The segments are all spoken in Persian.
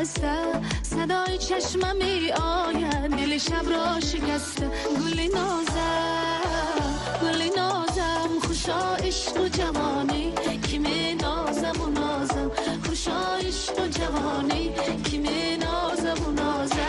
نشسته، صدای چشمم می آید، دل شب را شکسته. گل نازم خوشا عشق و جوانی، کی می نازم و نازم، خوشا عشق و جوانی، کی می نازم و نازم.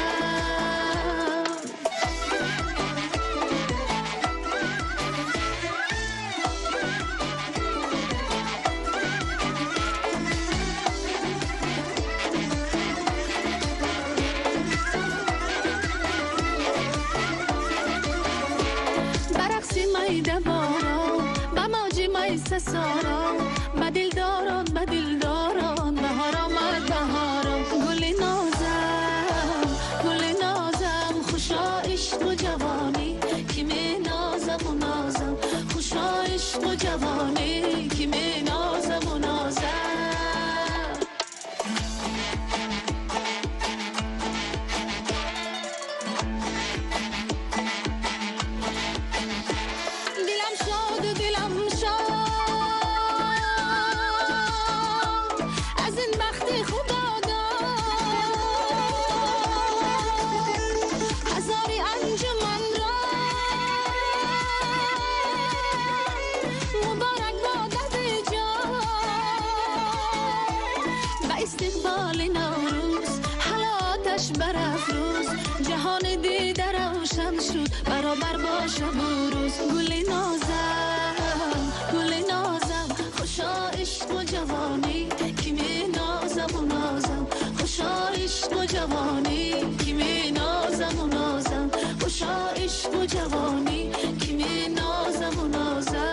سارا بدل داران بهار آمد بهاران. گل نازم خوشا عشق و جوانی، کی می نازم و نازم، خوشا عشق و جوانی، کی می نازم و نازم. استقبال نوروز حالاتش برافروز، جهان دیده روشن شد برابر با شب و روز. گل نازم خوشا عشق و جوانی، کی می نازم و نازم، خوشا عشق و جوانی، کی می نازم و نازم، خوشا عشق و جوانی، کی می نازم و نازم.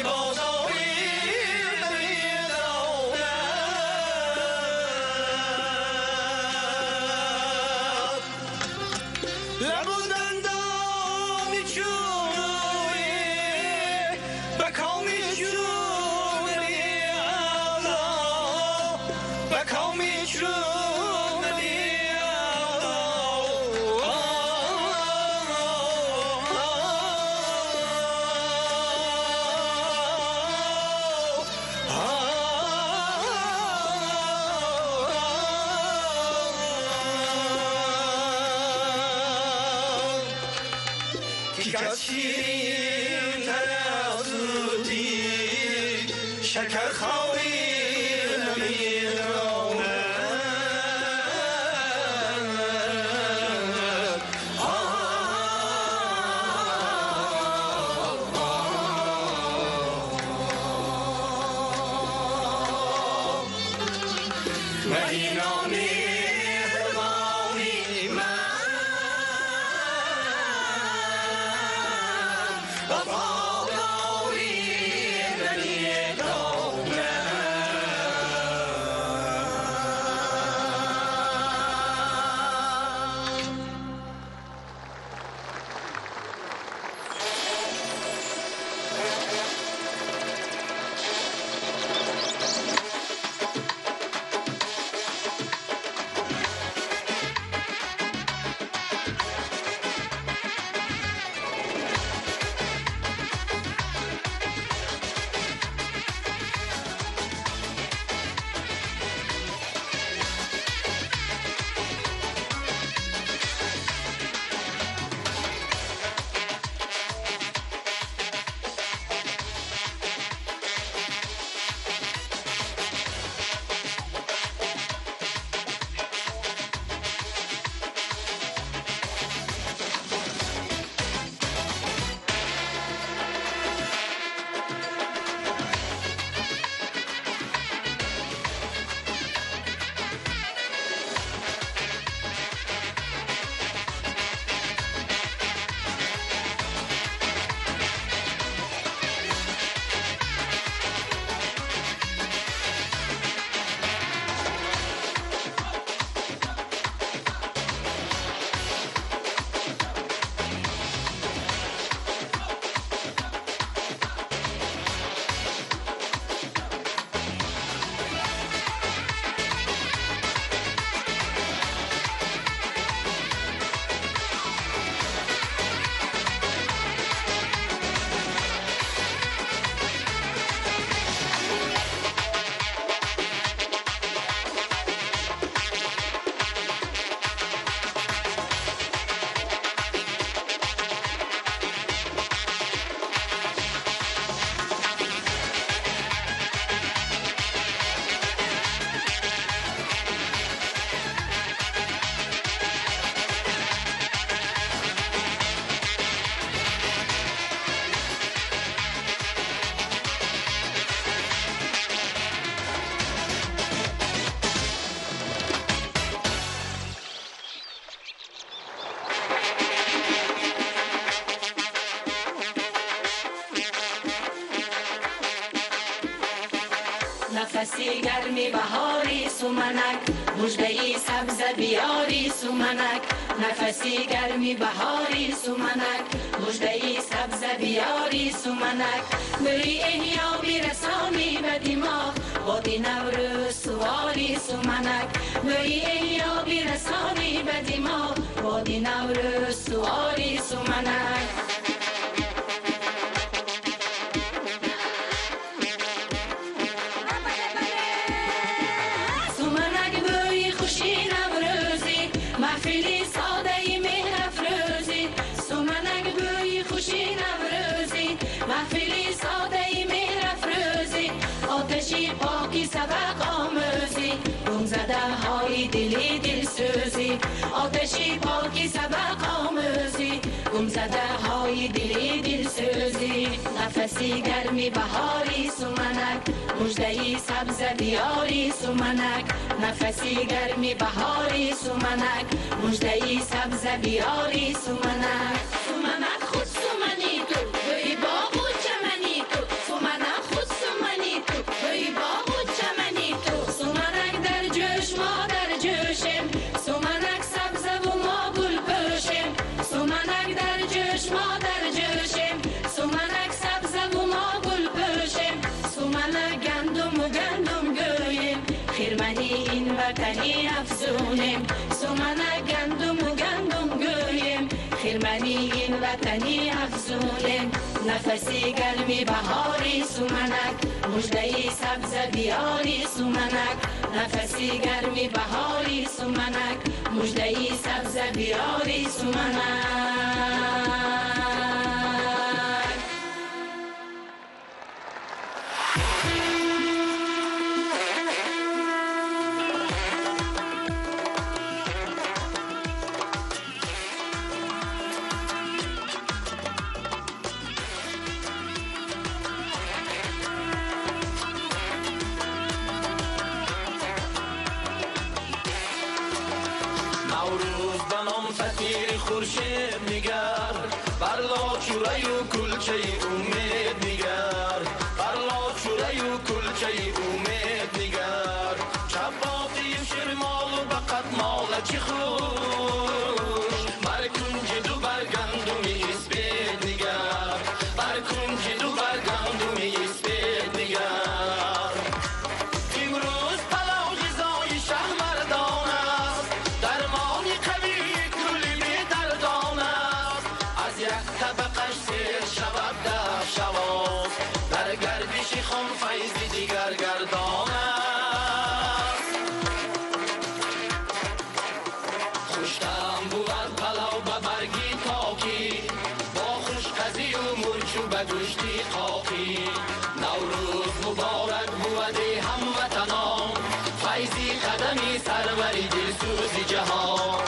Bozor شکر خواهی نفسی گرمی بهاری سومنک مژده‌ای سبز بیاری سومنک نفسی گرمی بهاری سومنک مژده‌ای سبز بیاری سومنک بری احیا میرسانی به دماغ بادی نوروز سواری سومنک بری احیا میرسانی به دماغ بادی نوروز سواری سومنک پاکی سبق آموزی گم زده های دلی دل سوزی آتشی پاکی سبق آموزی گم زده های دلی دل سوزی نفسی گرمی بهاری سومنک مژده‌ای سبز دیاری سومنک نفسی گرمی بهاری سومنک مژده‌ای سبز بیاری سومنک سومنک خود سومنی تو بی باغ و چمنی تو سومنک خود سومنی تو بی باغ و چمنی تو سومنک در جوش ما در جوشیم سومنک سبز و ما گل پوشیم سومنک در جوش ما در جوشیم سومنک سبز و ما گل پوشیم سومنک گندم و گندم گویم خیرمنی این وطنی افزونیم سومنک گندم و گندم گویم خیرمنی این وطنی افزونیم نفسی گرمی بهاری سومنک مژده‌ای سبز بیاری سومنک نفسی گرمی بهاری سومنک مژده‌ای سبز بیاری سومنک نوروز بنام فتیر خورشید نگر بر لاچوره و کلچه امید نگر بر لاچوره و کلچه امید نگر چپاتی شرمال و بقت مال چی خوش بر کنج دو بر گندمی اسپید نگر بر کنج دو بر گندمی اسپید نگر امروز پلاو غذای شهرمردان است درمانی قوی کلی بی دردان است از یک طبقش سیر شود ده شواز در گردش خم فیض دیگر گردان است خوشتم بود پلاو به برگی تاکی با خوشقزی و مرچ و به گوشتی قاقی نوروز مبارک بود هموطنان فیضی قدمی سروری دلسوزی جهان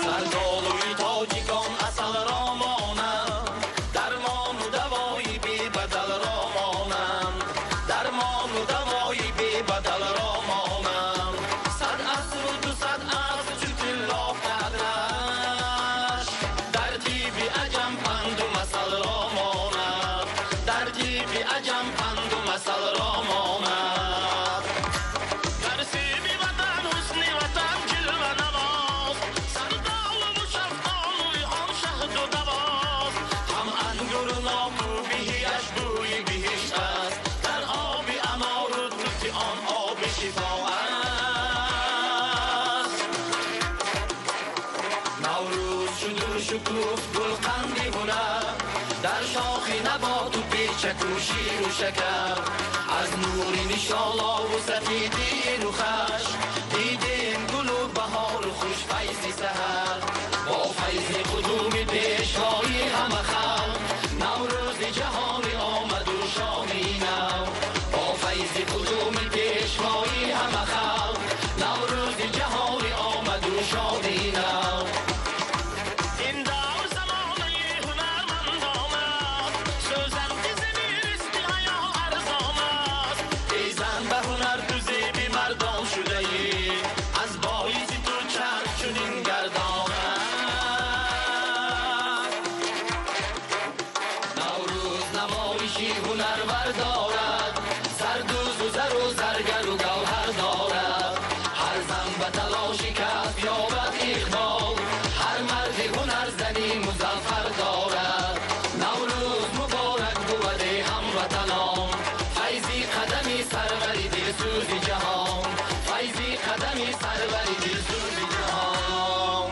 سردالوی تاجیکان اصل را مانند درمان و دوایی بی بدل را مانند درمان و دوایی بی بدل را مانند صد عصر و دو صد عصر چو طلا قدرش در دیب عجم پند و مثل را ماند در دیب عجم پند و مثل را ماند در سیب وطن حسن وطن جلوه نواز سردال و شفتالوی آن شهد و دواز هم انگور ناکو بهیش بوی بهشت است در آب انار و توت آن آب شفا است نوروز شد و شکوف گلقندی هنر در شاخ نبات و پیچک و شیر و شکر از نور نشالا و سفیدی رخش دیدیم گل و بهار و خوش فیضی سحر با فیض قدوم پیشوای همه خلق نوروز جهانی آمد و شامی نو با فیض قدوم پیشوای همه خلق نوروز جهانی آمد و شامی نو این دور زمانه هنرمند آمد سوزن که زمیر حیا ارزان است ای زن به هنر تو زیبی مردان شده ای از بایزی تو چرخ چنین گردان است نوروز نمایشی هنر بردارد زردوز و زر و زرگر و گوهر دارد هر زن به تلاشی کسب یابد اقبال هر مرد هنر زنی مظفر دارد نوروز مبارک بود هموطنان فیضی قدمی سروری دلسوزی جهان فیضی قدمی سروری دلسوزی جهان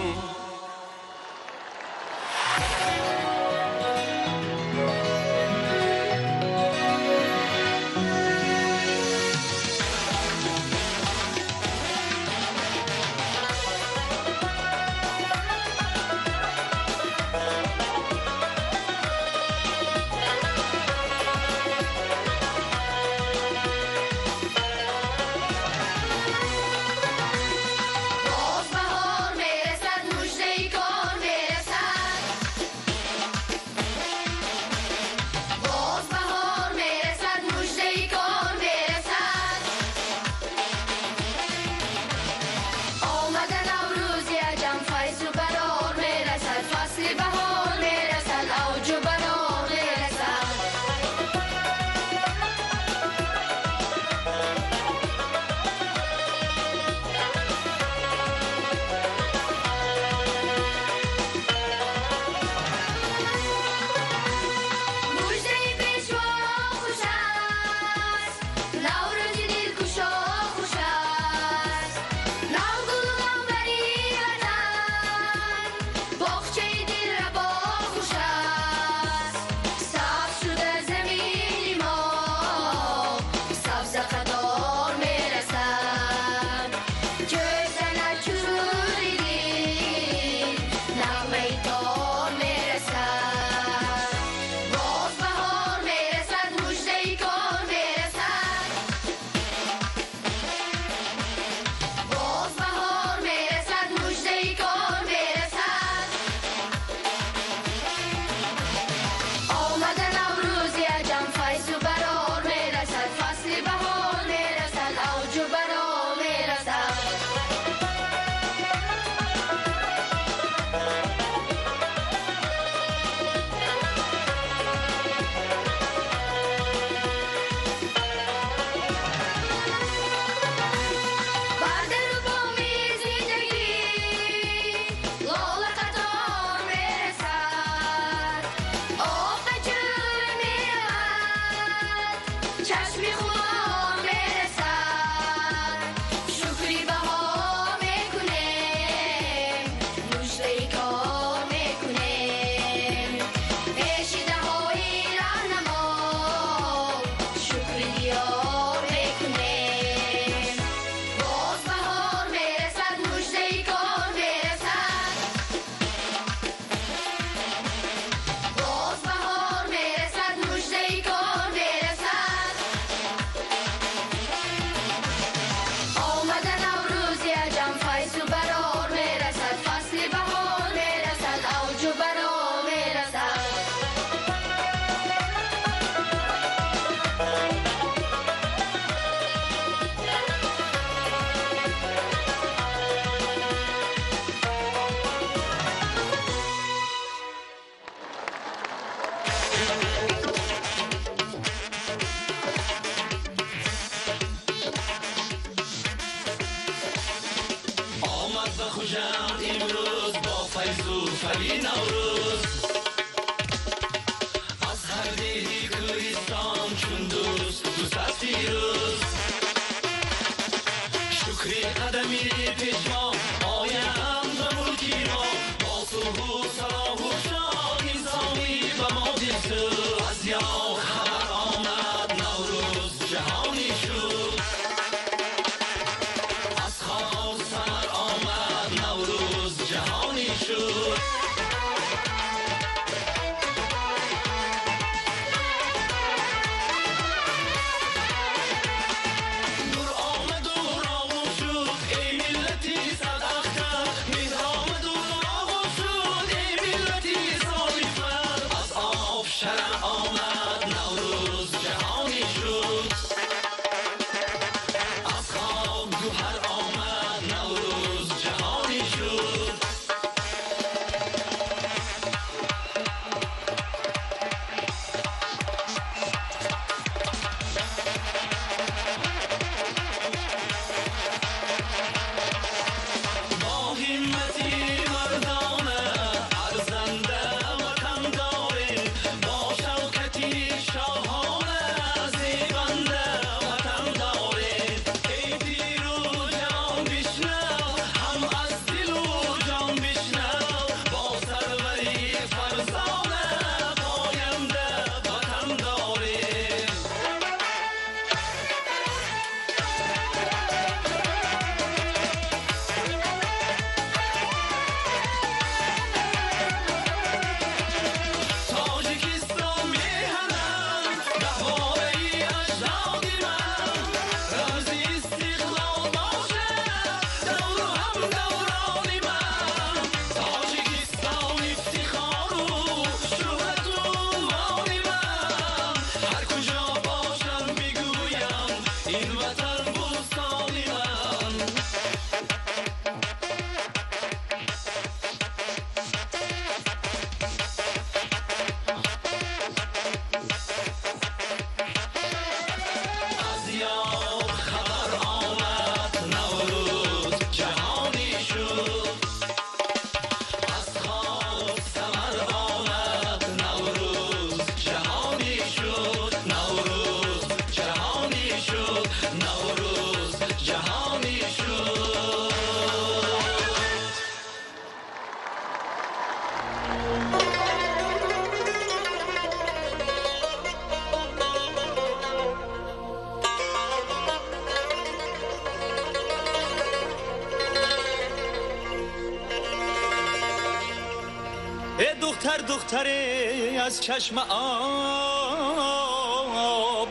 دختری از چشم آب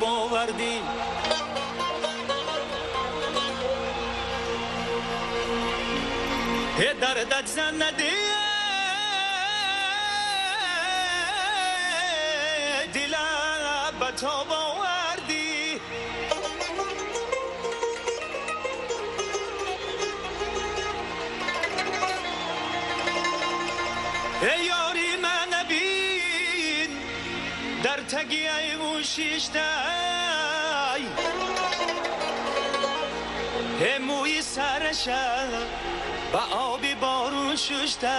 آوردی دردت زن ندی دلم به تاب آوردی یاری من نبین در تگیه موشیشتای موی سرشم با آبی بارون ششتای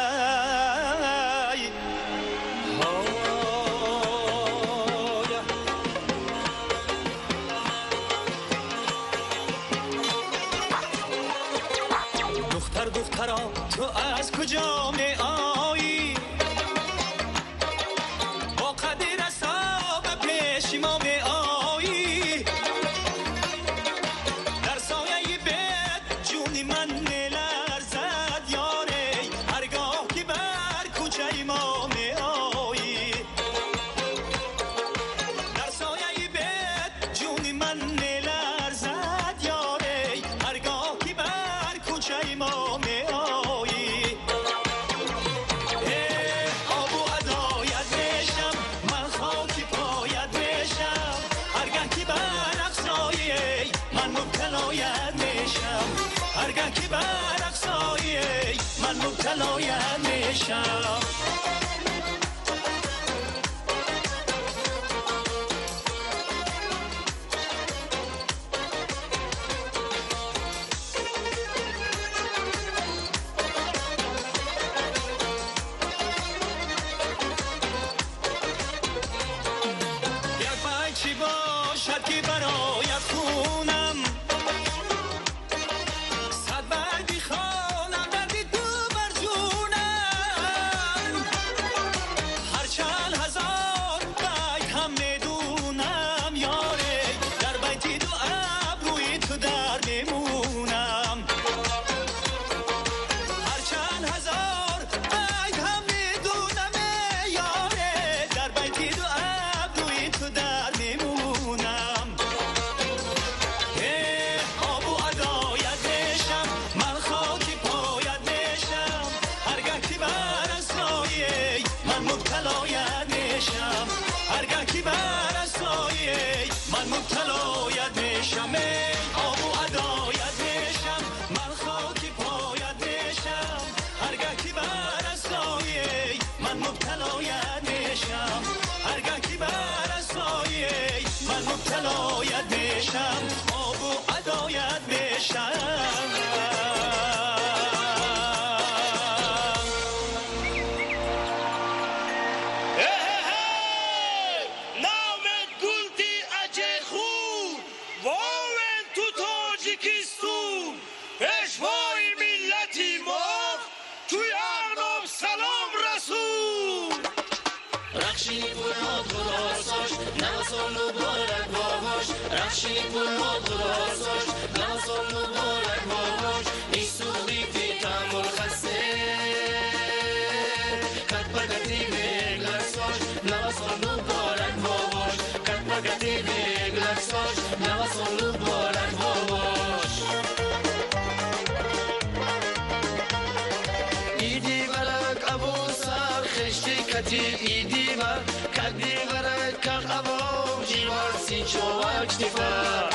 دخترا تو از کجا می آیی با قدر حساب پیش ما می آیی در سایه بیت جونی من میلرزد یاره هرگاه که بر کوچه ما می آیی در سایه بیت جونی من میلرزد یاره هرگاه که بر کوچه ما می آیی هرگاه که بر اقصای من مبتلایت میشم یک بچی باشد که برایت خونم صد برگی خانم دردی تو بر جونم مبتلایت میشم هرگاه که بر سایه من مبتلایت میشم آب و ادایت میشم من خاک پایت میشم هرگاه که بر سایه من مبتلایت میشم هرگاه که بر سایه من مبتلایت میشم آب و ادایت میشم رخشی پرماد خلاصش ناسان مبارک باباش نیسوی فی تعمل خسته کت پکتی بگلرساش ناسان مبارک باباش کت پکتی بگلرساش ناسان مبارک باباش ایدی برک ابو سر خشتی کتی ایدی بر کدی برک کق ابو چوک دفاع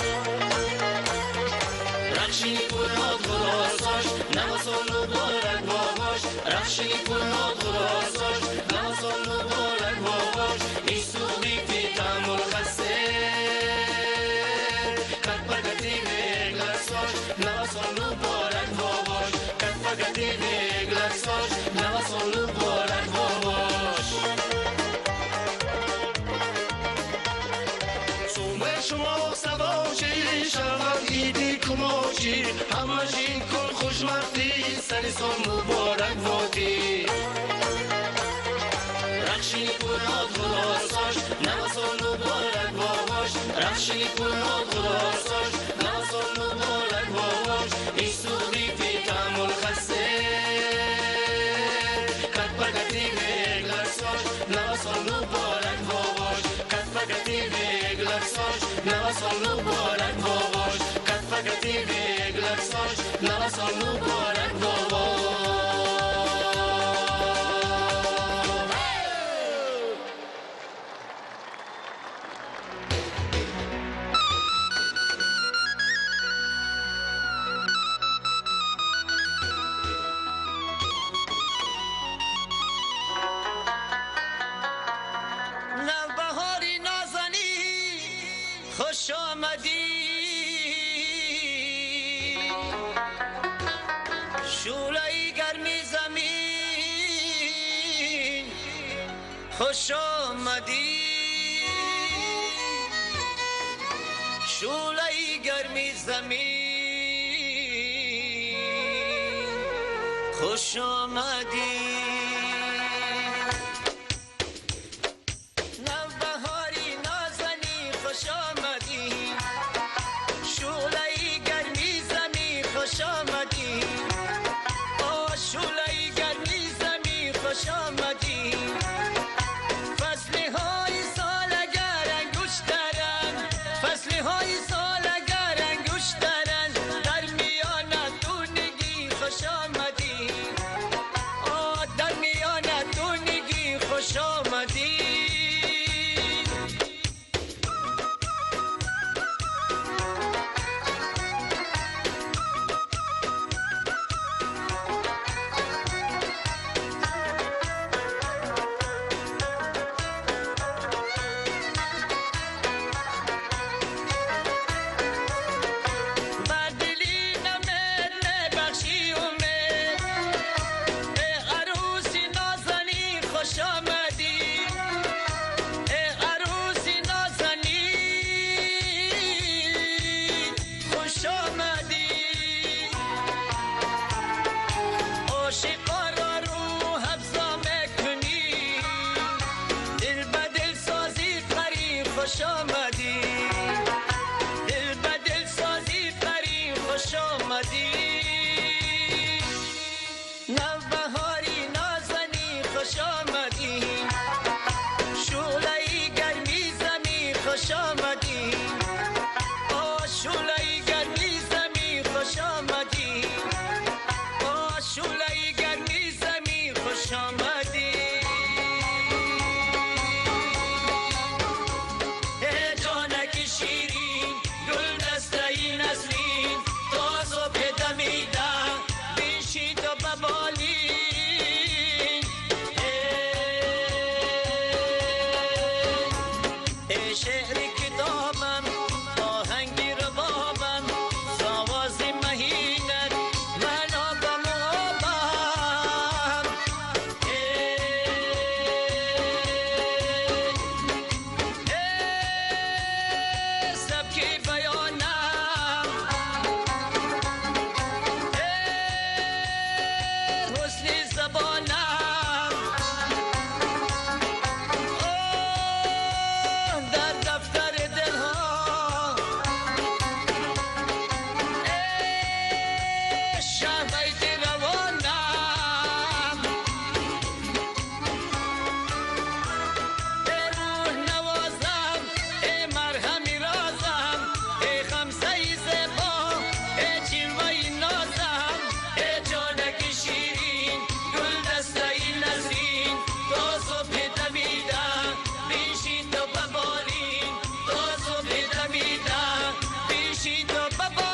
رخشی پرنات خلاصاش نواسان مبارک باباش رخشی پرنات خلاصاش نواسان مبارک باباش نیسوی فی تعمل خسته کت پکتی بگلرساش نواسان مبارک باباش کت پکتی بگلرساش نواسان مبارک باباش شما سواشی شود ایدی کماشی همشین کن خوشمختی سریسان مبارک واتی رخشی پرنات خلاصاش نواسان مبارک باباش رخشی پرنات خلاصاش نواسان مبارک باباش نیسوی فی تعمل خسته کت پکتی بگلرساش نواسان مبارک باباش کت پکتی بگلرساش نواسان مبارک باباش کت پکتی بگلرساش نواسان مبارک باباش نوبهاری نازنی خوش آمدی شعله‌ای گرمی زمین خوش آمدی شعله‌ای گرمی زمین خوش آمدی خوش آمدی آشوله‌ای گرمی زمین خوش آمدی فصلی های سال اگر انگوش دارن فصلی های سال اگر انگوش دارن در میان دونگی خوش آمدی در میان دونگی خوش آمدی خوش آمدی دل به دل سازی فری خوش آمدی نوبهاری نازنی خوش آمدی شعله‌ای گرمی زمین خوش آمدی شعله‌ای گرمی زمین خوش آمدی شعله‌ای گرمی زمین خوش آمدی شعری کتابم آهنگی ربابم سوازی مهینت من آبم و آبم سبکی بیانم حسنی زبانم در دفتر دلها شهبیت روانم روح نوازم مرهمی رازم خمسه زبا جلوه نازم جانک شیرین گل دسته نسرین تا صبح دمیدم بیشی تو ببالین تا صبح دمیدم بیشی تو ببالین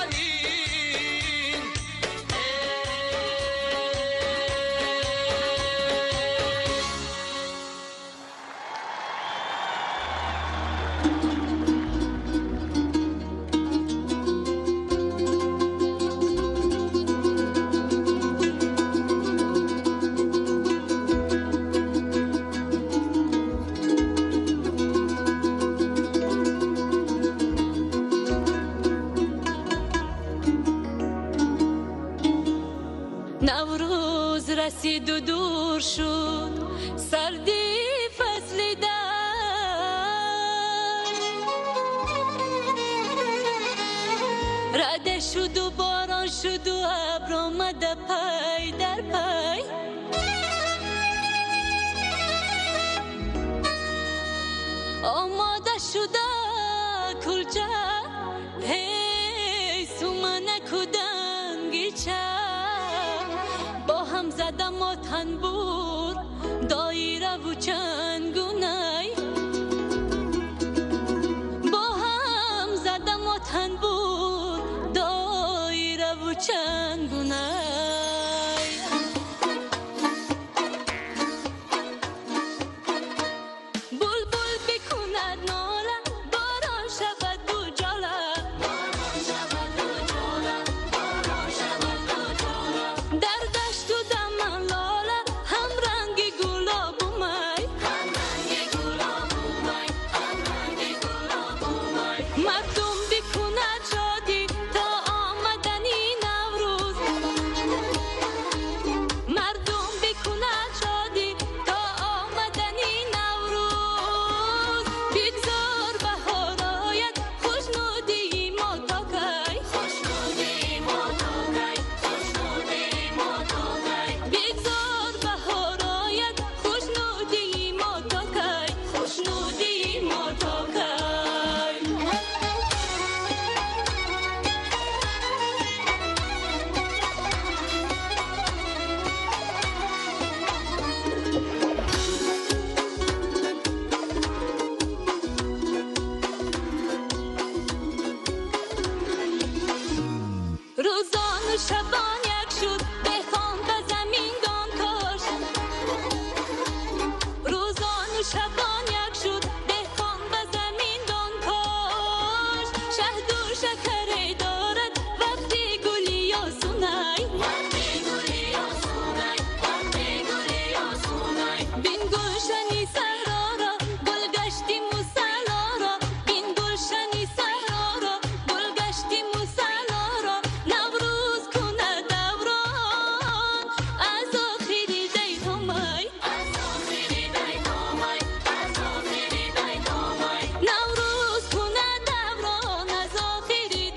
نوروز رسید و دور شد سردی فصل رده شد و باران شد و ابر آمده پی در پی آماده شده کلچه هی سومنه کدنگیچه با هم زدم و تنبور دایره و چنگونه با هم زدم و تنبور دایره و چنگونه بلبل بکند ناله باران شود دو جاله در دشت و دمن لاله هم رنگ گلاب اومد مردم بکند شادی تا آمدنی نوروز مردم بکند شادی تا آمدنی نوروز بگذار بهار آید خوشنودی ما تا کی بگذار بهار آید خوشنودی ما تا کی خوشنودی ما تا کی روزان و شبان یک شد بخوان به زمیندان کشت روزان و شبان یک شد بخوان به زمیندان کشت شهد و شکری دارد وقتی گلی یا سونای بین گلشنی صحرا را گل گشتی موسلا را بین گلشنی صحرا را گل گشتی موسلا را نوروز کنه دوران از آخری دیدامای نوروز کنه دوران از آخری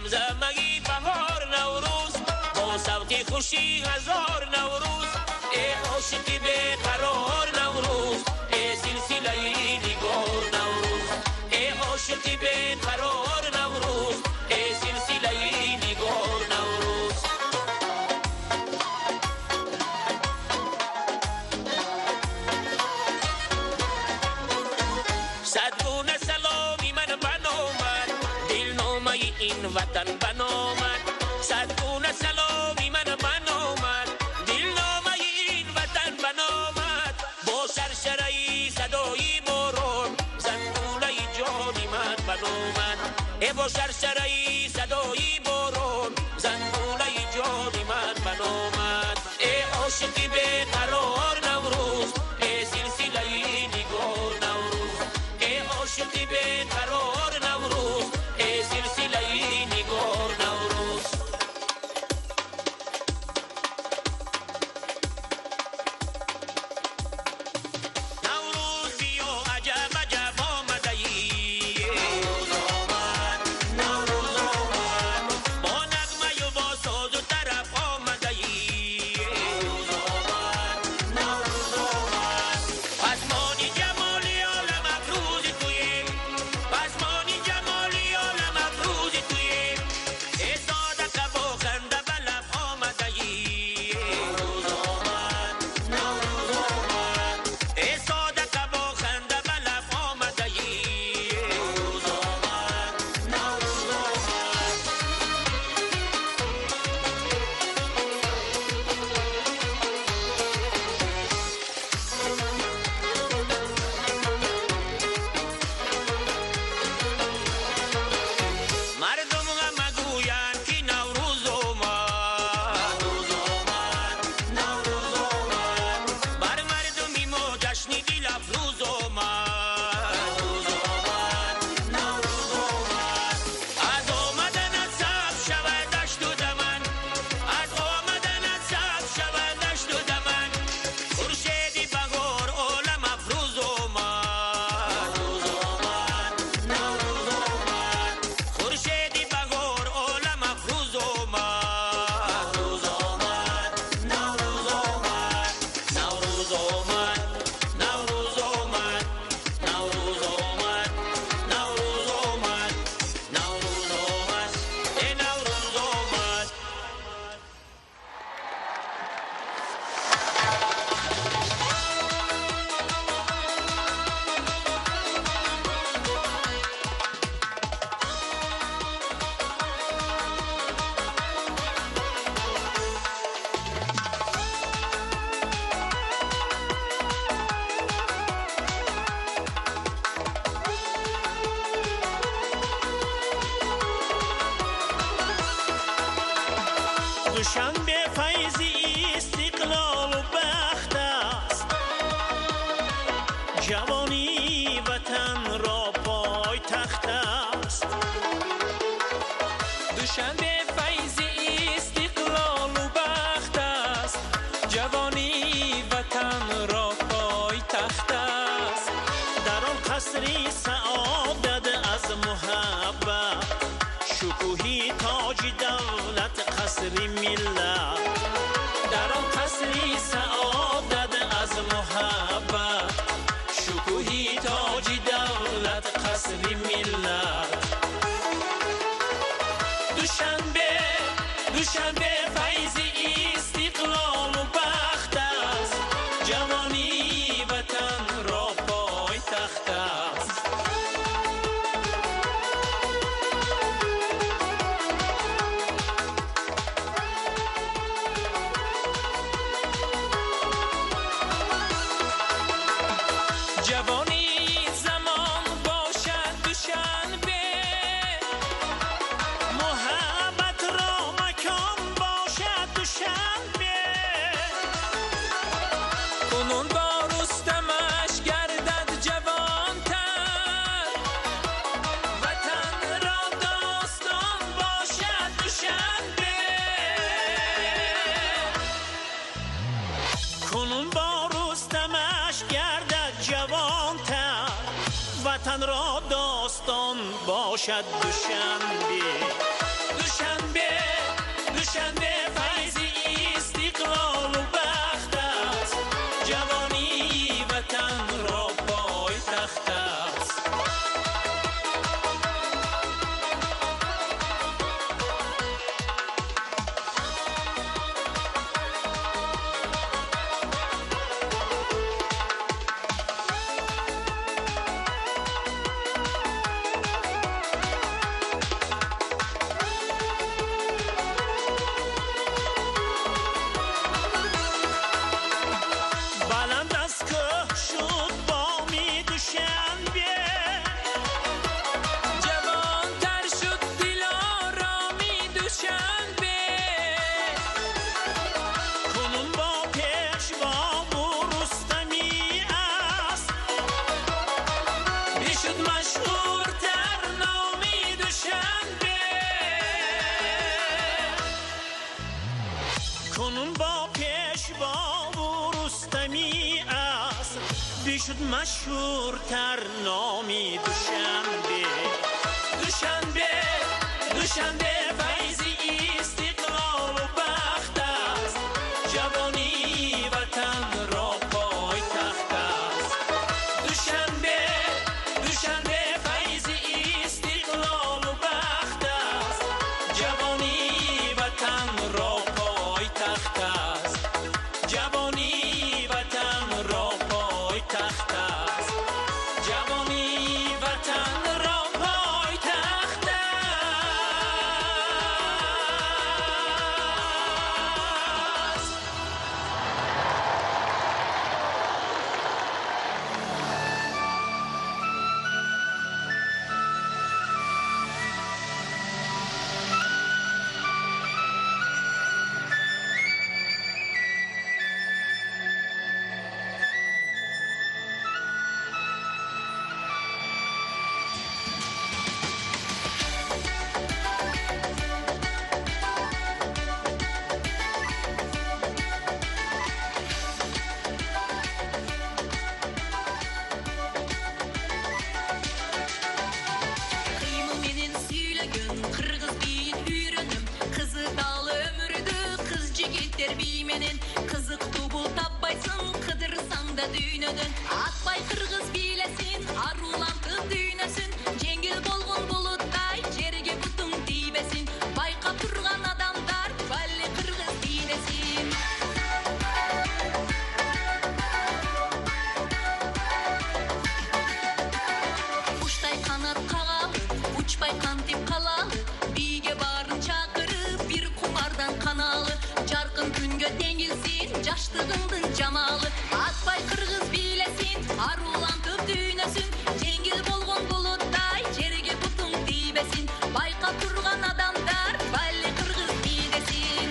زمزمگی بهار نوروز با صوتی خوشی هزار نوروز ای عاشقی بیقرار نوروز ای سلسله نگار نوروز ای عاشقی بیقرار نوروز ای سلسله نگار نوروز صدگونه سلامی من بنامد دلنامه این وطن بنامد صدگونه سلامی من بنامد دلنامه این وطن بنامد با سرسرهی صدای باران زنگوله جانی من بنامد ای با سرسرهی صدای باران زنگوله جانی من بنامد ای عاشقی بیقرار نوروز ای سلسله نگار نوروز ای عاشقی بیقرار نوروز ای سلسله نگار نوروز نوروز بیا عجب عجب آمده ای نوروز آمد نوروز آمد با نغمه و با ساز و طرب آمده ای نوروز آمد نوروز آمد پسمانی جمالی عالم افروز توی پسمانی جمالی عالم افروز توی ای صادقه با خنده به لب آمده ای نوروز آمد نوروز آمد ای صادقه با خنده به لب آمده ای نوروز آمد نوروز آمد مردم مگویند که نوروز آمد نوروز آمد نوروز آمد بر مردمی ما جشنی دل افروز آمد نوروز آمد نوروز آمد از آمدنت سبز شود دشت و دمن از آمدنت سبز شود دشت و دمن خورشیدی بهار عالم افروز آمد نوروز آمد نوروز آمد خورشیدی بهار عالم افروز آمد نوروز آمد نوروز آمد نوروز آمد نوروز آمد نوروز آمد نوروز آمد نوروز آمد ای نوروز آمد دوشنبه فیضی استقلال و بخت است جوانی وطن را پای تخت است دوشنبه فیضی استقلال و بخت است جوانی وطن را پای تخت است در آن قصری سعادت از محبت شکوهی تاج دولت قصری ملت در آن قصری سعادت از محبت شکوهی تاج دولت قصری ملت دوشنبه فیضی استقلال و بخت است جوانی وطن را پای تخت است جوانی زمان باشد دوشنبه محبت را مکان باشد دوشنبه کنون با رستمش گردد جوانتر وطن را داستان باشد دوشنبه کنون با رستمش گردد جوانتر وطن را داستان باشد دوشنبه کنون با پیشوا و رستمی است بشد مشهورتر نامی دوشنبه. دوشنبه فیضی استقلال و بخت است، جوانی وطن را پای تخت است. دوشنبه فیضی استقلال و بخت است، جوانی وطن را پای تخت است. جوانی وطن را پای تخت است. جوانی وطن را پای تخت است. Atbay kırgız bilesin, arulantı düğnesin. Cengil bolgun bulutday, jerge butun dibesin. Bayka turgan adamlar, balli kırgız bilesin. Kuştay kanat kağalı, uçbay kantip kalalı. Bige barın çakırı, bir kumardan kanalı. Jarkın künge dengilsin, jaştığındın jamalı. Atbay kırgız bilesin, arulantıp düğnesin. Cengil bolgun bulutday, jerge butun dibesin. Bayka turgan adamlar, balli kırgız bilesin.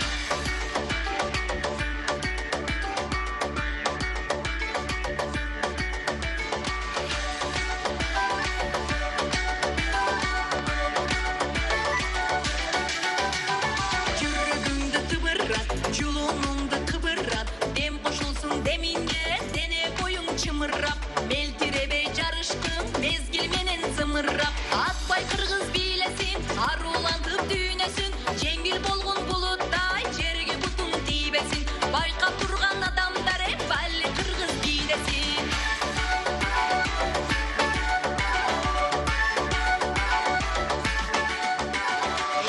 Yürügümde tıbırrat, culunumda kıbırrat. Dem koşulsun deminge, dene boyun çımırrap. Meltirebe jarıştım, mezgil menen zımırrap. Atbay kırgız bilesin, arulantıp düğnesin. Cengil bolgun bulutday, jerge butun dibesin. Bayka turgan adamlar hep balli kırgız bilesin.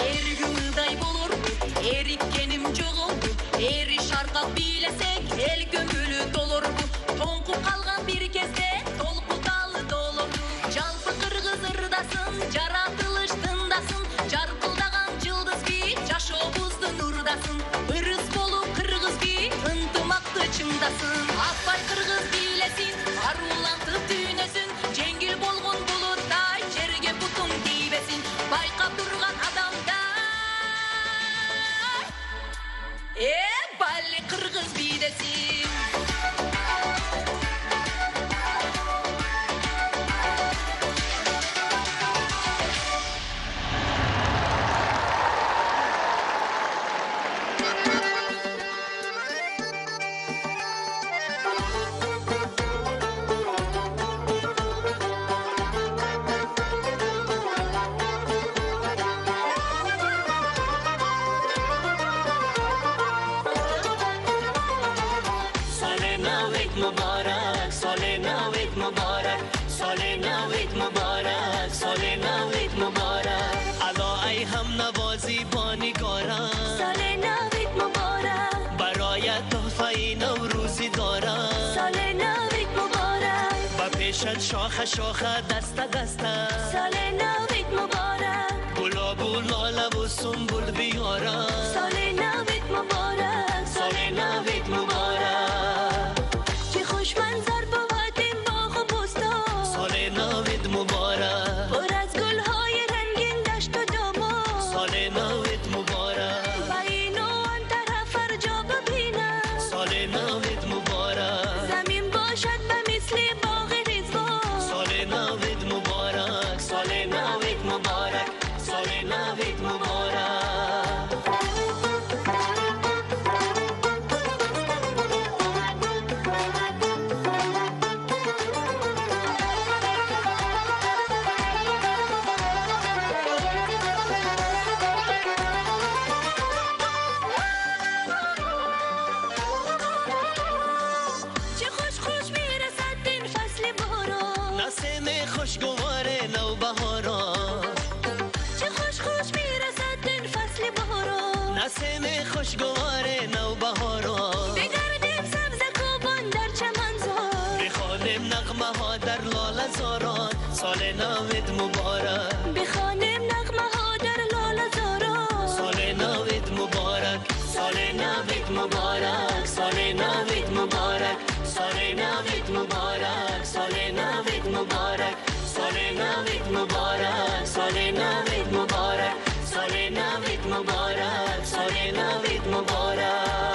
Ergümüday bolur, erikkenim joğuldu. Eri şarkap bilesek, el gömülü dolur bu. Tonku kalgan bir kezde, tolku dalı dolurdu. Jalpı kırgız ırdasın, jaratılış tındasın. Jarkıldagan yıldız bi, jaş obuzdu nurdasın. Irız bolup kırgız bi, ıntımaktı çımdasın. Atbay kırgız bilesin, arulantıp düğnesin. Cengil bolgun bulutday, jerge butun dibesin. Bayka durgan adamday, balli kırgız bilesin. مبارک، سال نوت مبارک، سال نوت مبارک، سال نوت مبارک. الا ای هم نوازی بانیگارم، سال نوت مبارک، برایت تحفه نوروزی دارم. سال نوت مبارک، و پیشت شاخه شاخه دسته دسته، سال نوت مبارک، گلاب و لاله و سنبول بیارم. سال نوت مبارک، سال نوت مبارک. چه خوش منظر بود این باغ و بستان. سال نوت مبارک، پر از گلهای رنگین دشت و دامان. سال نوت مبارک، و این و آن طرف هر جا ببینم. سال نوت مبارک، زمین باشد به مثل باغ رضوان. سال نوت مبارک، سال نوت مبارک، سال نوت مبارک. نسیم خوشگوار نوبهاران بگردیم سبز کوبان در چمنزار بخوانیم نغمه ها در لاله زاران سال نوت مبارک بخوانیم نغمه ها در لاله زاران سال نوت مبارک سال نوت مبارک سال نوت مبارک سال نوت مبارک سال نوت مبارک سال نوت مبارک سال نوت مبارک سال نوت مبارک سال نوت مبارک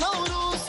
نوروز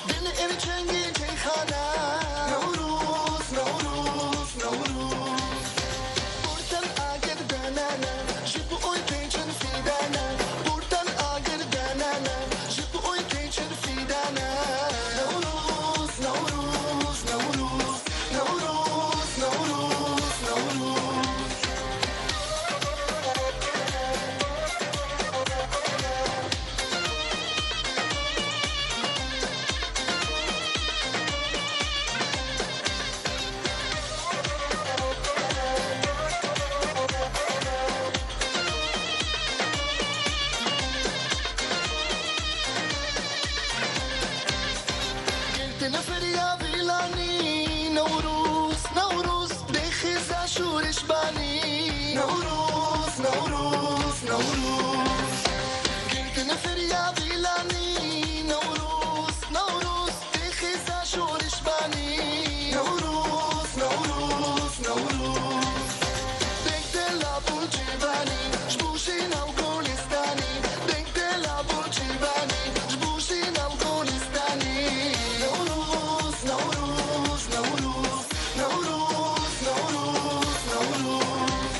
گلتن فریا ویلانی نوروز نوروز بخیزه شورش بانی نوروز نوروز نوروز گلتن فریا ویلانی نوروز نوروز بخیزه شورش بانی نوروز نوروز نوروز دل بوچی بانی جبوشی نو گلستانی دل بوچی بانی جبوشی نو گلستانی نوروز نوروز نوروز نوروز نوروز نوروز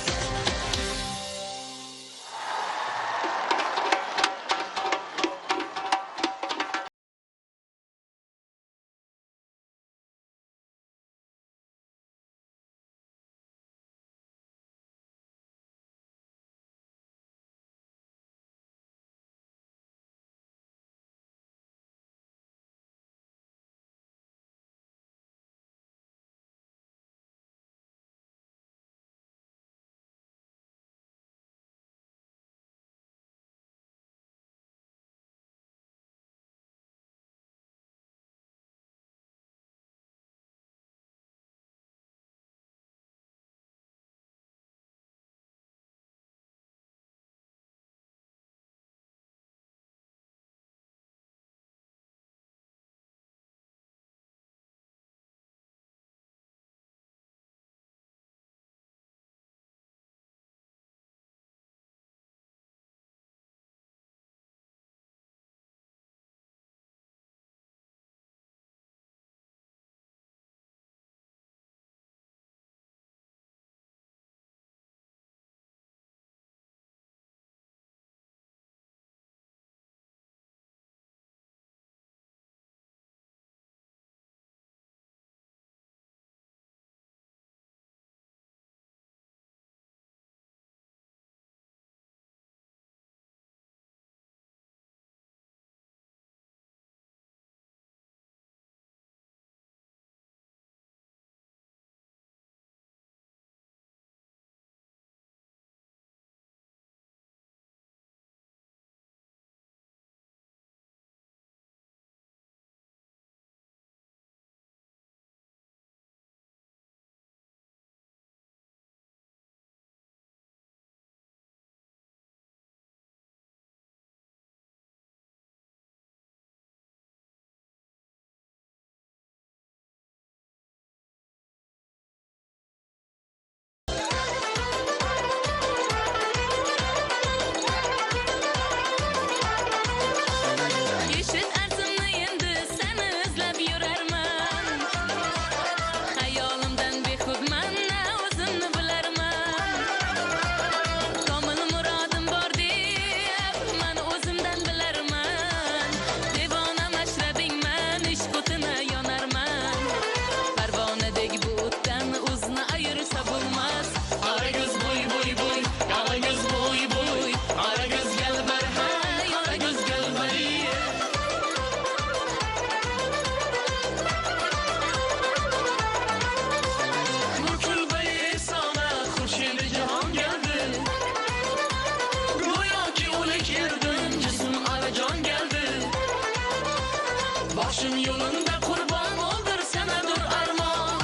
Başım yolunda kurban oldur sana dur armağan.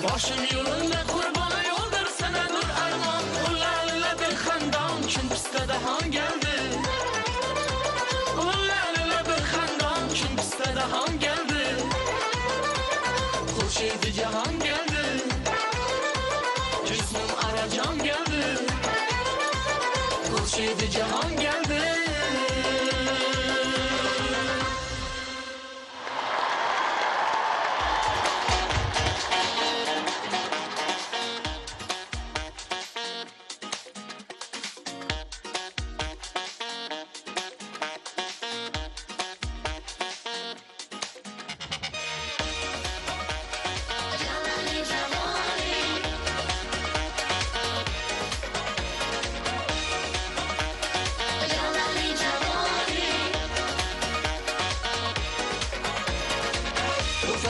Başım yolunda kurban oldur sana dur armağan. Ulla bir xandon kun pista dahan geldi. Ulla bir xandon kun pista dahan geldi. Xurshid Jahon geldi. Jismim arajon geldi. Xurshid Jahon geldi.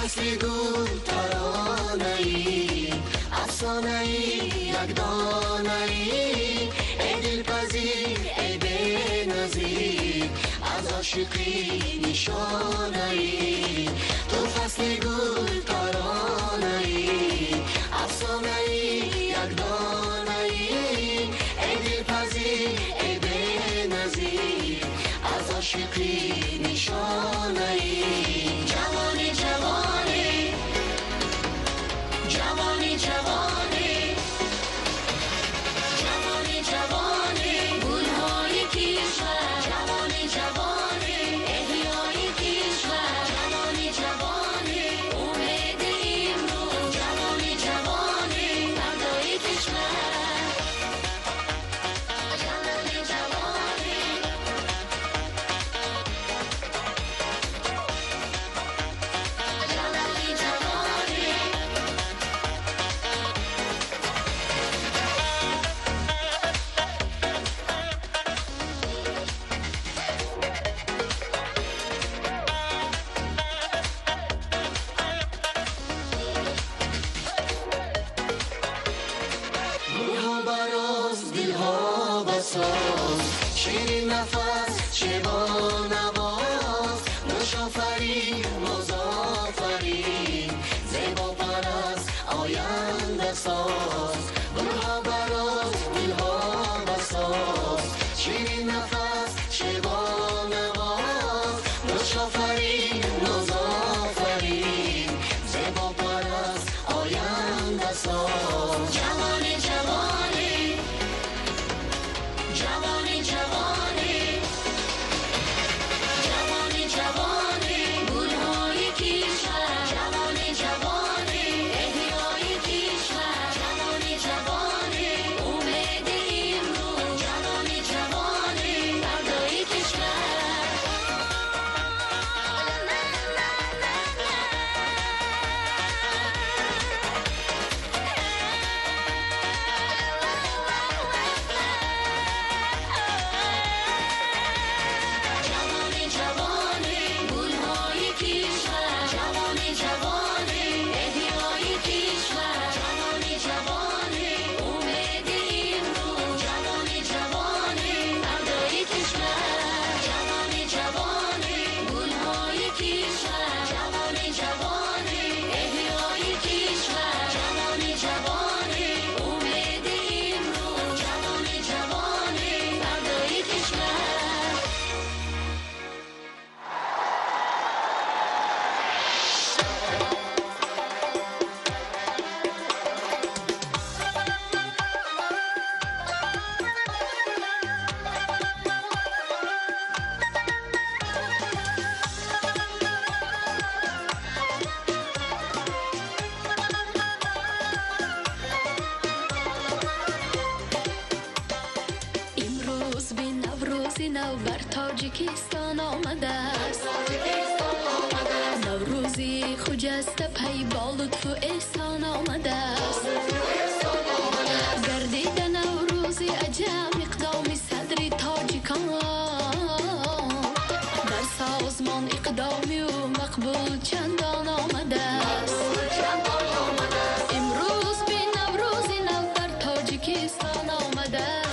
فصلی گل ترانه‌ای افسانه‌ای یک دانه‌ای ای دلپذیر ای بنظیر از عاشقی نشانه‌ای شیرین نفس چه با نواز نوش آفرین مزافرین زیبا پرست آینده ساز گلها براز دلها بساز شیرین نفس چه با نواز نوش آفرین مزافرین زیبا پرست آینده ساز جوانی جوانی جوانی جوانی جوانی جوانی گلهای کشور جوانی جوانی احیای کشور جوانی جوانی امید این روز جوانی جوانی فردای کشور جوانی جوانی گلهای کشور جوانی جوانی احیای کشور جوانی جوانی امید این روز جوانی جوانی فردای کشور جوانی جوانی گلهای کشور جوانی جوانی احیای کشور جوانی جوانی امید این روز جوانی جوانی فردای کشور امروز به نوروز نو بر تاجیکستان آمده است نوروزی خجسته پی با لطف و احسان آمده است گردید نوروزی عجب اقدام صدر تاجیکان در سازمان اقدامی و مقبول چندان آمده است امروز به نوروز نو بر تاجیکستان آمده است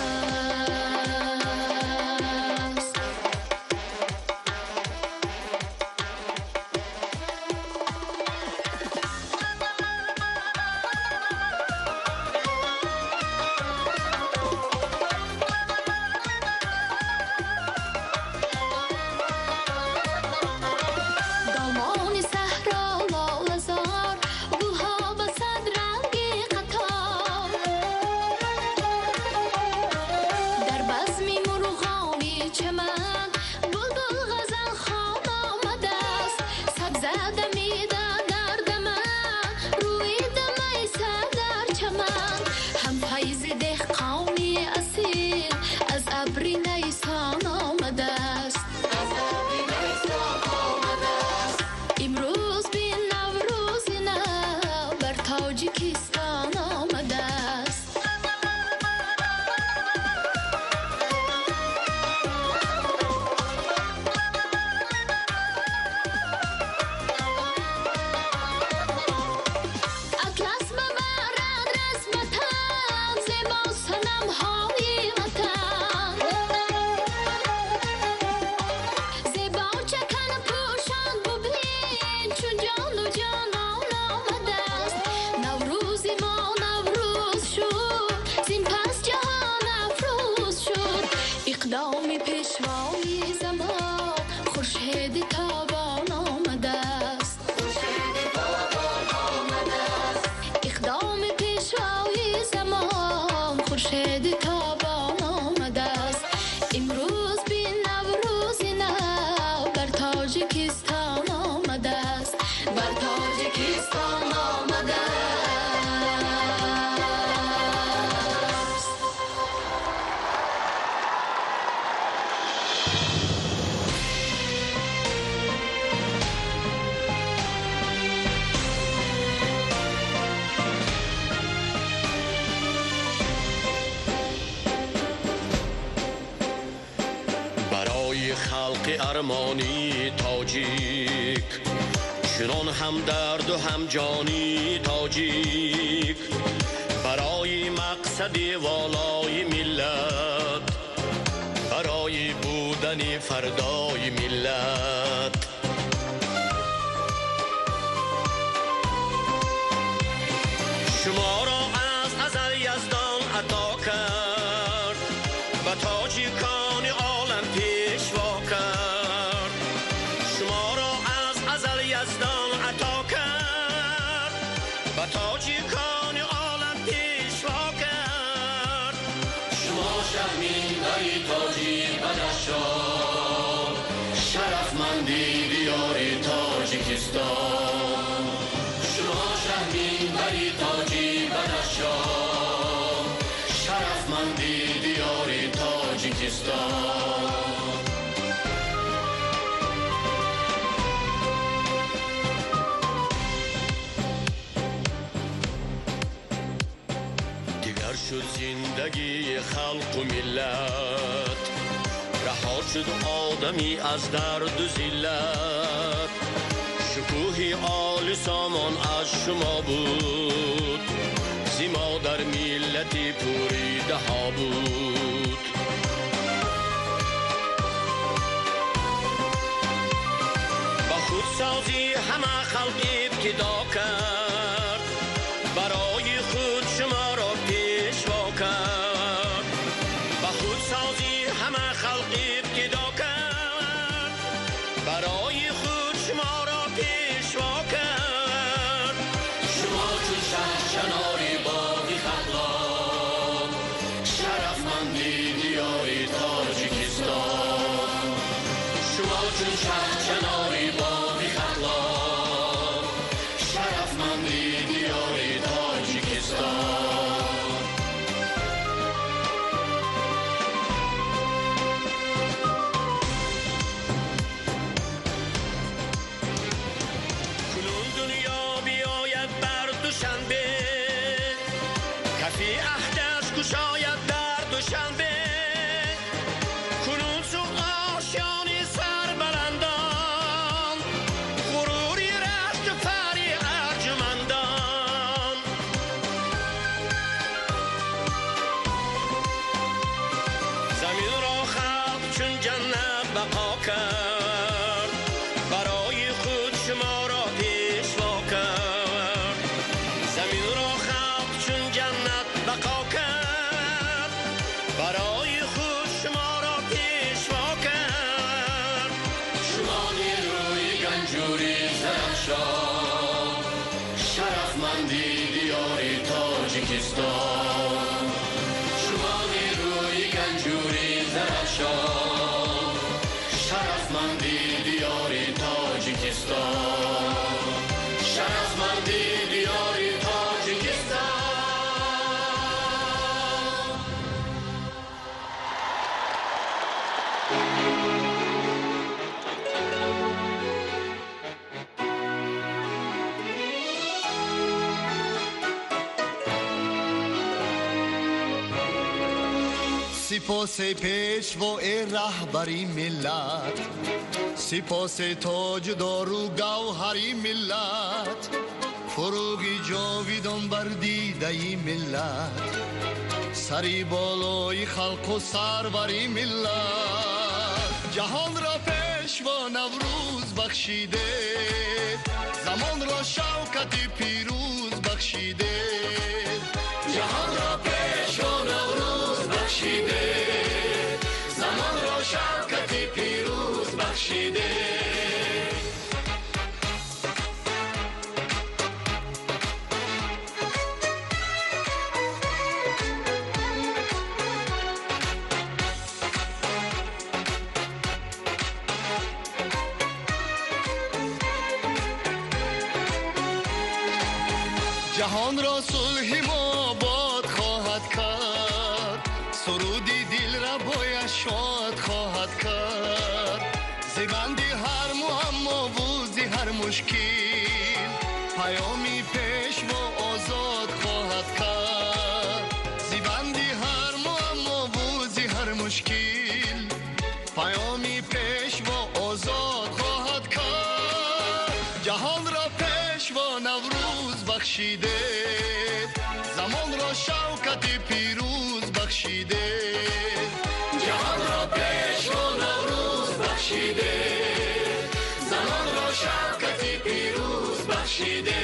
دامان صحرا لاله‌زار گلها به صد رنگ قطار در بزم مرغانی چمن بلبل غزل خوان آمده است سبزه دمیده در دمن روی دمه سر در چمن هم فیض دهقانی اصیل از ابر نیسان آمده است امروز به نوروز نو بر تاجیکستان آمده است اطلس ببرد رسمتن زیبا صنم‌های وطن زیبا چکن پوشان ببین چون جان و جانان آمده است نوروزی ما نوروز شد زین پس جهان افروز شد اقدام پیشوای زمان خورشید تابان آمده است اقدام پیشوای زمان خورشید تابان آمده است امروز به نوروز نو بر تاجیکستان آمده است بر تاجیکستان آمده است برای خلق ارمانی تاجیک چنان هم درد و هم جانی تاجیک برای مقصد والای ملت برای بودن فردای ملت. شما را از ازل یزدان عطا کرد، به تاجیکان عالم پیشوا کرد. شما را از ازل یزدان عطا کرد، به تاجیکان عالم پیشوا کرد. شما شهمیدهی تاجی بدخشان، شرفمندی دیار تاجیکستان. شما شهمیدهی تاجی بدخشان، شرفمندی دیار تاجیکستان. دیگر شد زندگی خلق و ملت، رها شد آدمی از درد و ذلت. شکوه عالی سامان از شما بود، زیما در ملتی پوریده ها بود. با خودسازی همه خلق ابتدا کرد، برای خود شما را پیشوا کرد. با خودسازی همه خلق ابتدا کرد، برای خود شما را پیشوا کرد. شما چون شهرچناری باقی خطلان، شرفمندی دیاری تاجیکستان. شما چون شهرچناری باقی خطلان، شرفمندی دیاری تاجیکستان. کفی عهدش گشاید در دوشنبه، کنون سو آشیانی سربلندان، غروری رشت فری ارجمندان. زمین را خلق چون جنت بقا کرد، برای خود شما را پیشوا کرد. زمین را خلق چون جنت بقا کرد، برای خود شما را پیشوا کرد. شما نیروی گنجوری درخشان، شرفمندی دیاری تاجیکستان. شما نیروی گنجوری درخشان، شرفمندی دیاری تاجیکستان. شرفمندی دیاری تاجیکستان. سپاس پیشوای رهبری ملت، سپاس تاجدار و گوهری ملت، فروغی جاویدان بر دیده ملت، سری بالای خلق و سروری ملت. جهان را پیشوا نوروز بخشیده، زمان را شوکت پیروز بخشیده. جهان را پیشوا نوروز بخشیده، زمان را شوکت پیروز بخشیده. جهان را صلح آباد خواهد کرد، سرودی دل را باید شاد خواهد کرد. زبندی هر معما و زی هر مشکل، پیامی پیش و آزاد خواهد کرد. زبندی هر معما و زی هر مشکل، پیامی پیش و آزاد خواهد کرد. جهان را پیش و نوروز بخشیده، زمان را شوکت پیروز بخشیده. جهان را بخشیده.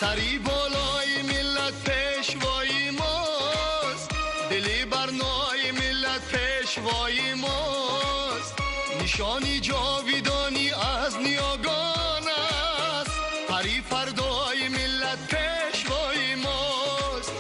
سری بالای ملت پیشوای ماست، دلی برنای ملت پیشوای ماست، نشانی جاویدانی از نیاگان است. هری فردای ملت پیشوای ماست،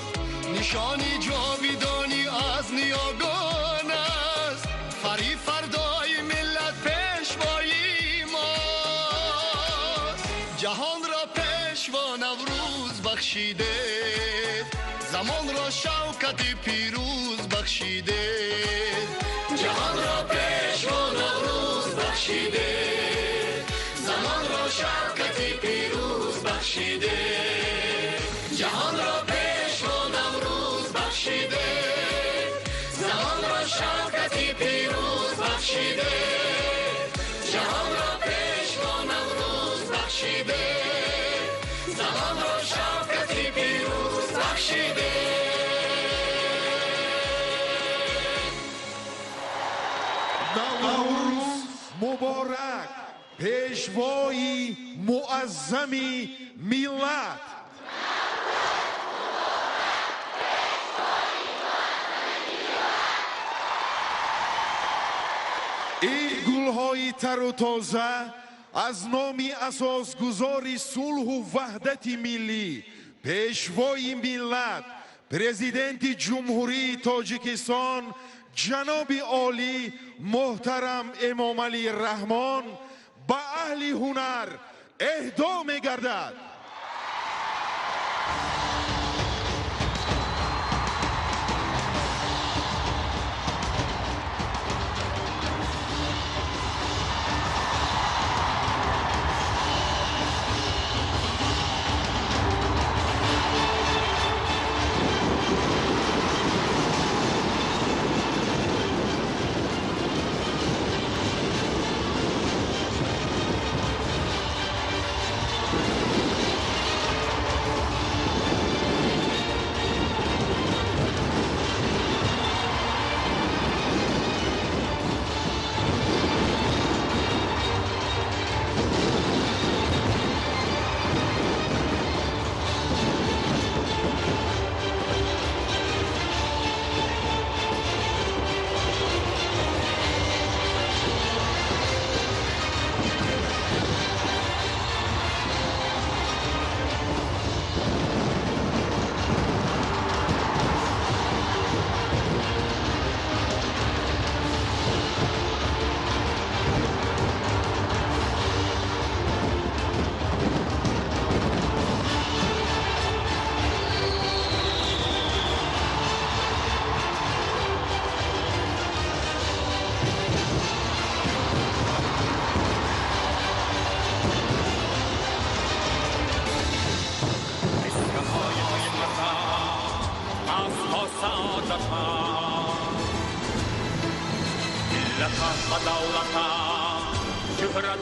نشانی جاویدانی از نیاگان است. هری فردای ملت پیشوای ماست، جهان را پیشوا نوروز بخشیده، زمان را شوکت پیروز بخشیده. جهان را پیشوا نوروز بخشیده، زمان را شوکت پیروز بخشیده. جهان را پیشوا نوروز بخشیده، زمان را شوکت پیروز بخشیده. جهان را پیشوا نوروز بخشیده، زمان را شوکتی پیروز بخشیده. نوروز مبارک، پیشوایی معظمی ملت. این گلهای تر و تازه از نامی اساسگذاری صلح و وحدت ملی، پیشوای ملت، پرزیدنت جمهوری تاجیکستان جناب عالی محترم امامعلی رحمان به اهل هنر اهدا می گردد.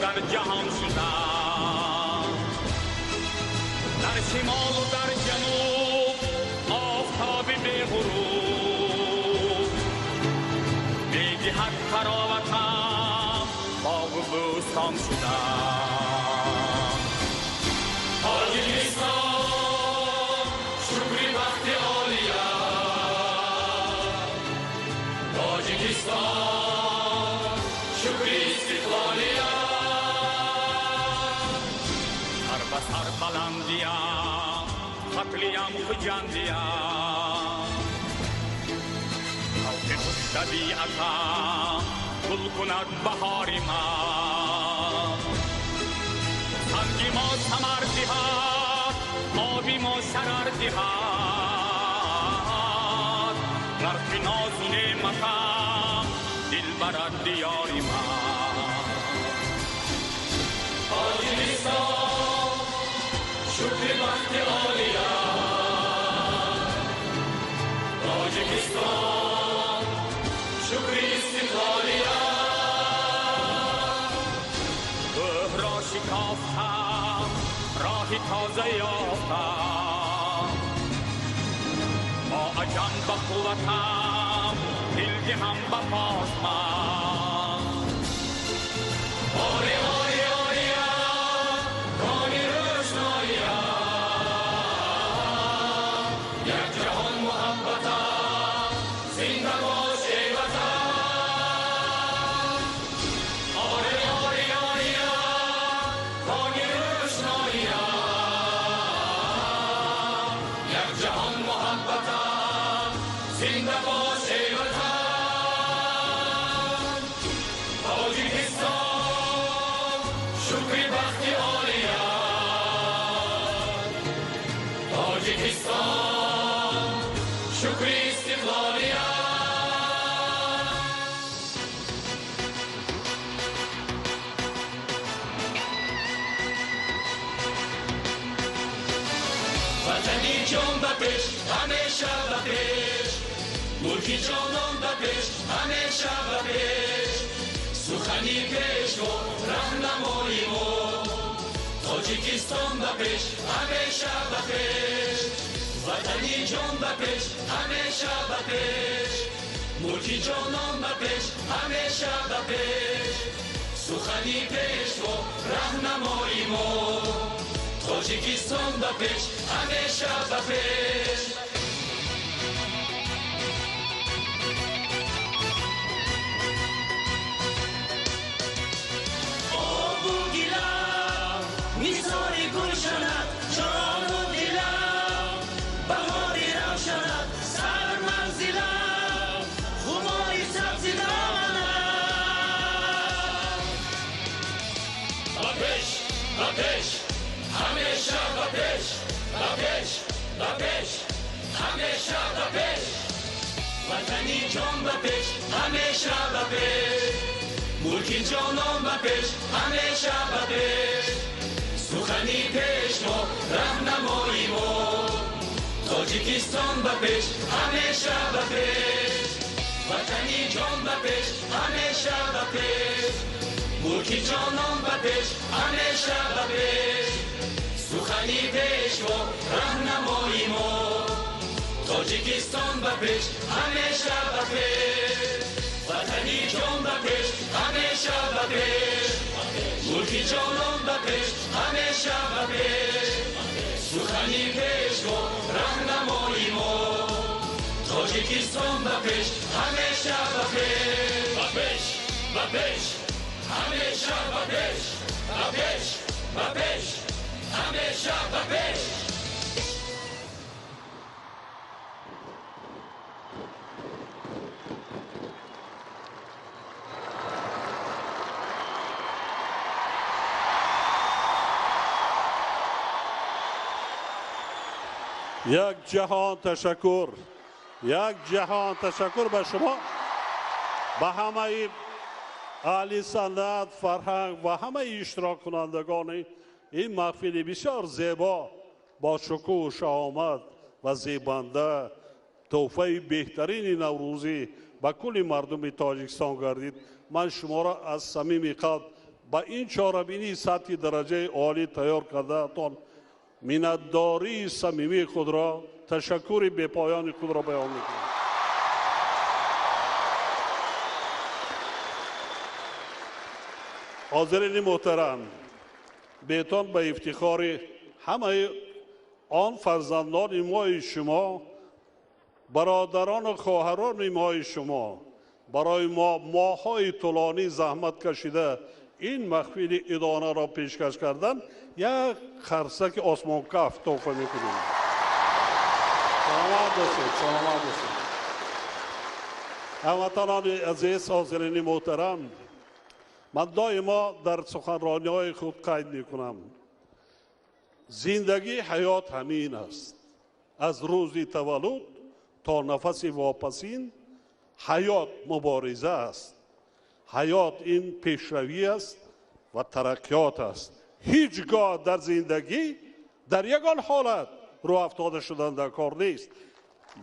در جهان شدن، در شمال و در جنوب آفتاب به غروب، به جهت تراوتم باغ و بوستان شدن. تاجیکستان شکری وقت عالیه، تاجیکستان شکری استقلالیه. سر بلندیم خطلیم خجندیم، خلق خوش طبیعتم گل کند بهاری من. سنگی ما ثمر دهد، آبی ما شرر دهد، نرخ ناز و نعمتم دل برد دیاری من. تاجیکستان شکر وقت عالیه، تاجیکستان شکر استقلالیه. راهی تازه یافتم با عجم با قوتم دلگی هم بپاس من آری آری آریا کانی روشنایا یک جهان محبتم زنده باش ای وطن آری آری آریا کانی روشنایا یک جهان محبتم زنده باش ای وطن تاجیکستان شکری بختی عالیت تاجیکستان شکری استقلالیت وطنی جان به پیش همیشه به پیش ملکی جانان به پیش همیشه به پیش سخنی پیش و راهنمایی ما تاجیکستان به پیش همیشه به پیش وطنی جان به پیش همیشه به پیش ملکی جانان به پیش همیشه به پیش سخنی پیش و راهنمایی ما تاجیکستان به پیش همیشه به پیش میزاری گلشنت جان و دلم بهاری روشنت سر منزلم خماری سبزی دامنم بپیش بپیش همیشه بپیش بپیش بپیش همیشه بپیش وطنی جان بپیش همیشه بپیش ملکی جانان بپیش همیشه بپیش سخنی پیش ما راهنمایی ما تاجیکستان بپیش همیشه بپیش وطنی جان بپیش همیشه بپیش ملکی جانان بپیش همیشه بپیش سخنی پیش ما راهنمایی ما تاجیکستان بپیش همیشه بپیش وطنی جان بپیش همیشه بپیش ملکی جانان بپیش همیشه بپیش سخنی پیش و راهنمایی ما تاجیکستان بپیش همیشه بپیش بپیش بپیش همیشه بپیش بپیش بپیش همیشه بپیش یک جهان تشکر به شما به همه اهل سنت فرهنگ و همه اشتراک کنندگان این محفل بسیار زیبا با شکوه و شهامت و زیبنده تحفه بهترین نوروزی به کل مردم تاجیکستان گردید. من شما را از صمیم قلب با این چهاربینی سطح درجه عالی تیار کرده تان منتداری صمیمی خود را تشکر بی پایان خود را بیان میکنم. حاضرین محترم، بیتان به افتخار همه آن فرزندان مای شما، برادران و خواهران مای شما برای ما ماهای طولانی زحمت کشیده این محفل ادانه را پیشکش کردن یک خرسک آسمان کف تحفه میکنیم. سلامت باشید، سلامت باشید. هموطنان عزیز، حاضرین محترم، من دائما در سخنرانی‌های خود قید میکنم زندگی حیات همین است. از روز تولد تا نفس واپسین حیات مبارزه است. حیات این پیشروی است و ترقیات است. هیچگاه در زندگی در یگان حالت رو افتاده شدن در کار نیست.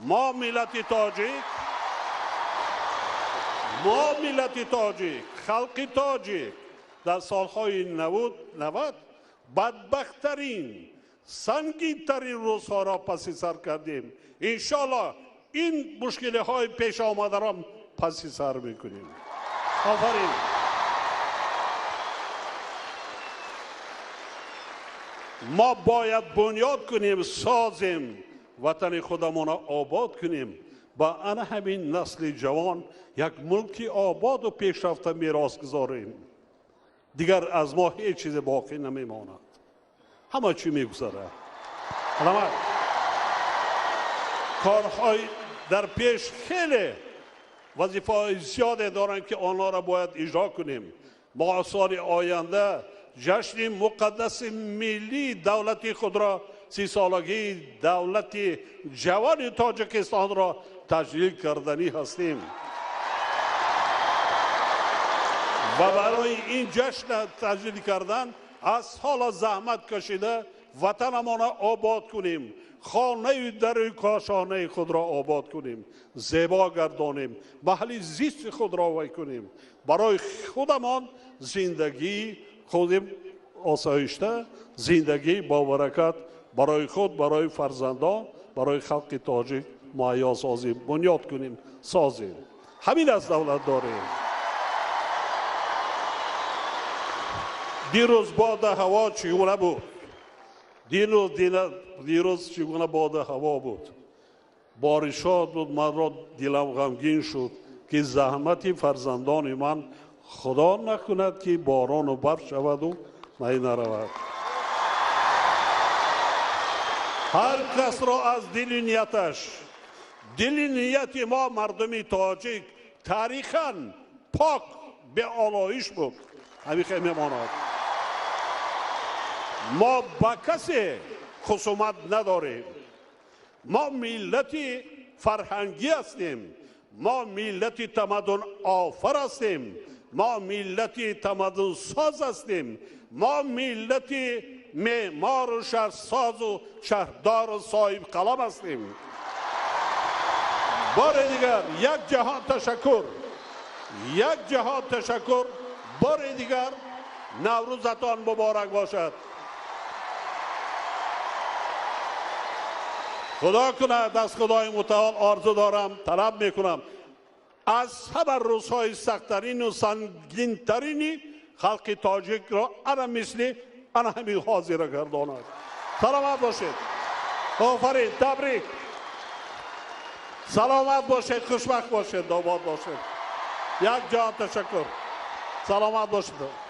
ما ملت تاجیک، خلق تاجیک در سالهای 90 بدبختترین سنگین ترین روزها را پس سر کردیم. انشالله این مشکل های پیش آمده را پس سر میکنیم. آفرین. ما باید بنیاد کنیم، سازیم، وطن خودمون را آباد کنیم. با آن همین نسل جوان یک ملک آباد و پیشرفته میراث گذاریم. دیگر از ما هیچ چیز باقی نمیماند. همه چی میگذره. علامت کارهای در پیش خیلی وظیفه های زیاده دارن که آنها را باید اجرا کنیم. ما سال آینده جشن مقدس ملی دولت خود را 30 سالگی دولت جوان تاجیکستان را تجلیل کردنی هستیم و برای این جشن تجلیل کردن از سال زحمت کشیده وطنمان را آباد کنیم، خانه در کاشانه خود را آباد کنیم، زیبا گردانیم، محل زیست خود را وی کنیم، برای خودمان زندگی خودم آسایشته، زندگی با برکت برای خود، برای فرزندان، برای خلق تاجیک مهیا سازیم، بنیاد کنیم، سازیم. همین از دولت داریم. دیروز باد هوا چگونه بود؟ دیروز چگونه باد هوا بود؟ بارشات بود. من را دلم غمگین شد که زحمت فرزندان من خدا نکند که باران و برف شود و می نرود. هر کس را از دل نیتش، دل نیت ما مردم تاجیک تاریخاً پاک به آلایش بود. همین خیلی میماند. ما با کسی خصومت نداریم. ما ملت فرهنگی هستیم. ما ملت تمدن آفر هستیم. ما ملت تمدن ساز هستیم. ما ملت معمار و شهرساز و شهردار و صاحب قلم هستیم. بار دیگر یک جهان تشکر، یک جهان تشکر. بار دیگر نوروزتان مبارک باشد. خدا کند از خدای متعال آرزو دارم، طلب میکنم از همه روزهای سخت‌ترین و سنگین‌ترین خلق تاجیک را انا مثل انا همین حاضر گرداند. سلامت باشید. آفرین. تبریک. سلامت باشید. خوشبخت باشید. آباد باشید. یک جان تشکر. سلامت باشید.